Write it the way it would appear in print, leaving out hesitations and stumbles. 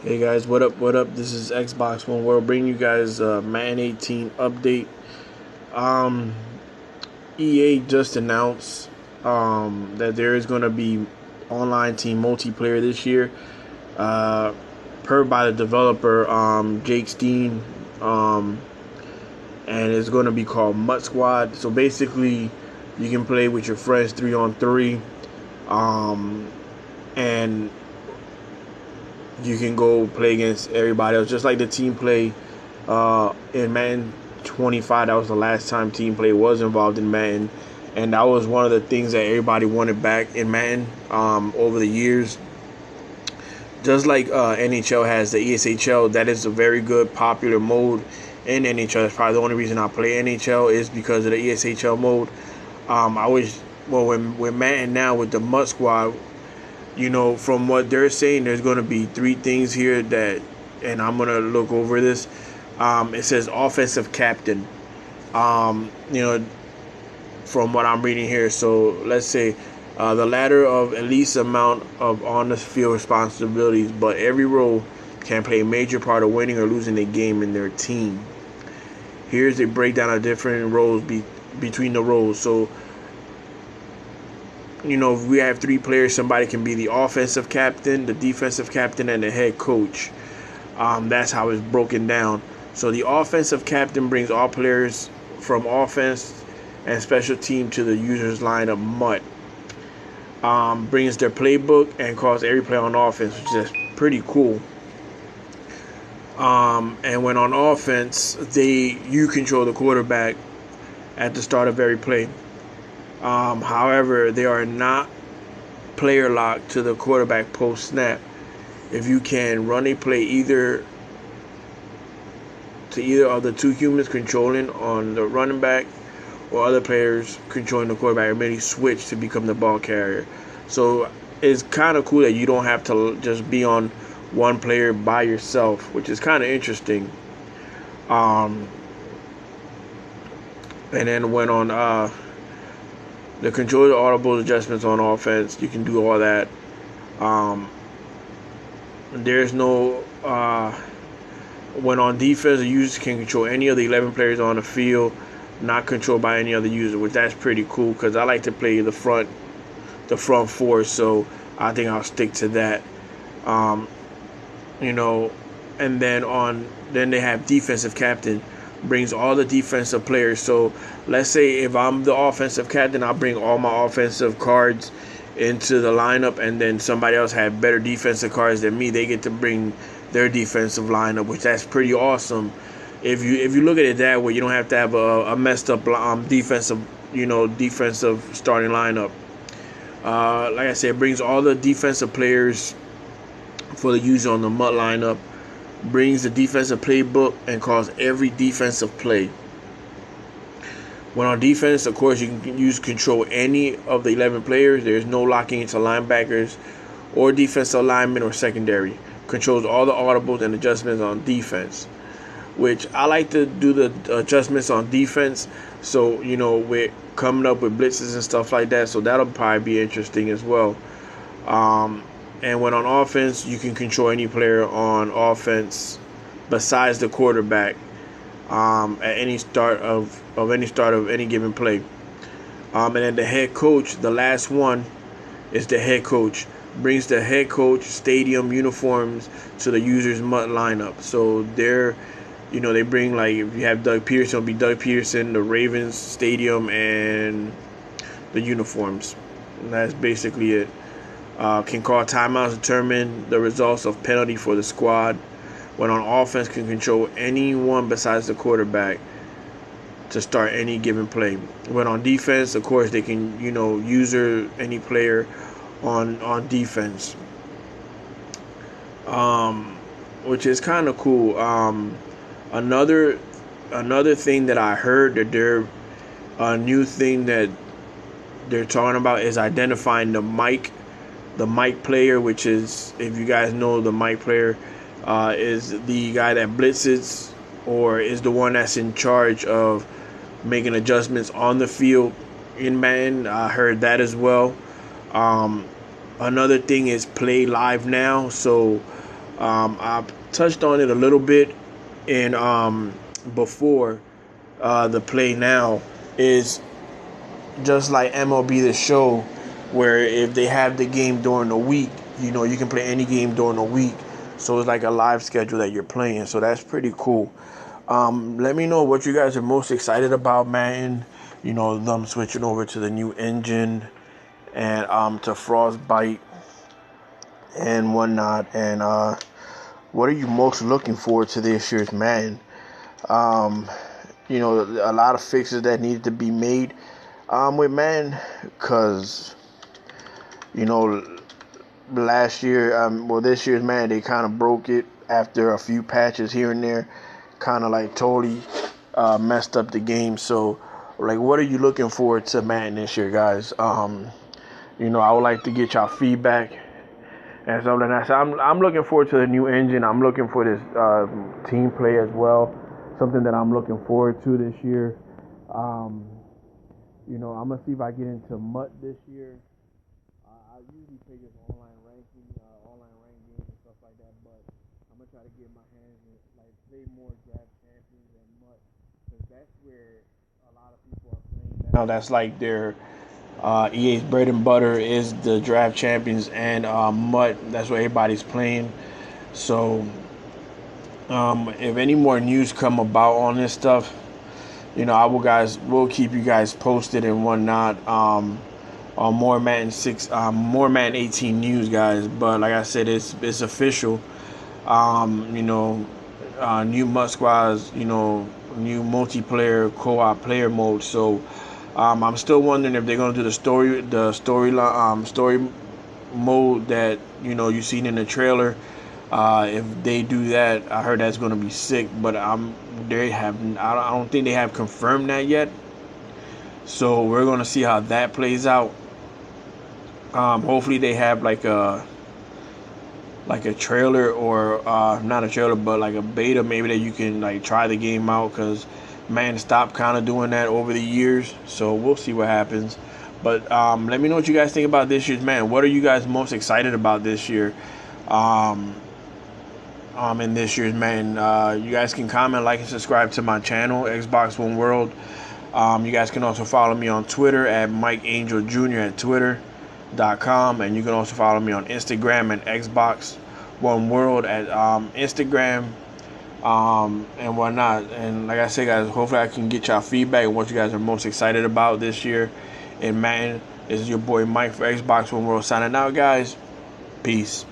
Hey guys, what up? What up? This is Xbox One World bringing you guys a Madden 18 update. Um, EA just announced that there is going to be online team multiplayer this year, uh, per by the developer Jake Steen, and it's going to be called Mud Squad. So basically, you can play with your friends 3-on-3, and you can go play against everybody else, just like the team play in Madden 25. That was the last time team play was involved in Madden, and that was one of the things that everybody wanted back in Madden over the years. Just like NHL has the ESHL, that is a very good, popular mode in NHL. That's probably the only reason I play NHL is because of the ESHL mode. I wish, well, when Madden now with the Mud Squad, from what they're saying, there's going to be three things here that, and I'm going to look over this. It says offensive captain. Um, you know, from what I'm reading here. So let's say the latter of at least amount of on the field responsibilities, but every role can play a major part of winning or losing a game in their team. Here's a breakdown of different roles between the roles. So if we have three players, somebody can be the offensive captain, the defensive captain, and the head coach. That's how it's broken down. So the offensive captain brings all players from offense and special team to the user's line of MUT. Brings their playbook and calls every play on offense, which is pretty cool. And when on offense, you control the quarterback at the start of every play. However, they are not player locked to the quarterback post snap. If you can run a play either of the two humans controlling on the running back or other players controlling the quarterback, or maybe switch to become the ball carrier. So it's kind of cool that you don't have to just be on one player by yourself, which is kind of interesting. And then when on the control the audible adjustments on offense, you can do all that. There's no when on defense, the user can control any of the 11 players on the field, not controlled by any other user, which that's pretty cool because I like to play the front four, so I think I'll stick to that. And then they have defensive captain, brings all the defensive players. So let's say if I'm the offensive captain, I'll bring all my offensive cards into the lineup, and then somebody else had better defensive cards than me. They get to bring their defensive lineup, which that's pretty awesome. If you look at it that way, you don't have to have a messed up defensive starting lineup. Like I said, it brings all the defensive players for the user on the MUT lineup, brings the defensive playbook, and calls every defensive play. When on defense, of course, you can control any of the 11 players. There's no locking into linebackers or defensive linemen or secondary. Controls all the audibles and adjustments on defense, which I like to do the adjustments on defense. So, we're coming up with blitzes and stuff like that. So that'll probably be interesting as well. And when on offense, you can control any player on offense besides the quarterback at any start of any given play. And then the head coach, the last one, is the head coach. Brings the head coach stadium uniforms to the user's MUT lineup. So they bring, like, if you have Doug Peterson, it'll be Doug Peterson, the Ravens stadium, and the uniforms. And that's basically it. Can call timeouts, determine the results of penalty for the squad. When on offense, can control anyone besides the quarterback to start any given play. When on defense, of course, they can user any player on defense, which is kind of cool. Another thing that I heard that a new thing that they're talking about is identifying the mic player, which is, if you guys know, the mic player is the guy that blitzes or is the one that's in charge of making adjustments on the field in Madden. I heard that as well. Another thing is play live now. So I touched on it a little bit in before the play now is just like MLB The Show, where if they have the game during the week, you can play any game during the week. So it's like a live schedule that you're playing. So that's pretty cool. Let me know what you guys are most excited about, Madden. Them switching over to the new engine and to Frostbite and whatnot. And what are you most looking forward to this year's Madden? Um, a lot of fixes that needed to be made with Madden, because last year, this year's Madden, they kind of broke it after a few patches here and there, kind of like totally messed up the game. So, like, what are you looking forward to Madden this year, guys? I would like to get y'all feedback and something like that. So I'm looking forward to the new engine. I'm looking for this team play as well. Something that I'm looking forward to this year. I'm gonna see if I get into MUT this year. I usually play this online rank games and stuff like that, but I'm gonna try to get my hands in, like, play more draft champions and MUT, because that's where a lot of people are playing now. That's like their EA's bread and butter is the draft champions and MUT. That's what everybody's playing. So if any more news come about on this stuff, we'll keep you guys posted and whatnot. On more Madden 6, more Madden 18 news, guys. But like I said, it's official. New MUT squads. New multiplayer co-op player mode. So I'm still wondering if they're gonna do the story mode that you've seen in the trailer. If they do that, I heard that's gonna be sick. But I don't think they have confirmed that yet. So we're gonna see how that plays out. Hopefully they have like a trailer, or not a trailer, but like a beta maybe, that you can like try the game out, because man stopped kind of doing that over the years. So we'll see what happens. But let me know what you guys think about this year's Madden. What are you guys most excited about this year? In this year's Madden, you guys can comment, like, and subscribe to my channel, Xbox One World. You guys can also follow me on Twitter at Mike Angel Jr. at Twitter.com, and you can also follow me on Instagram at Xbox One World at Instagram, and whatnot. And like I said, guys, hopefully I can get y'all feedback on what you guys are most excited about this year in Madden. This is your boy Mike for Xbox One World signing out, guys. Peace.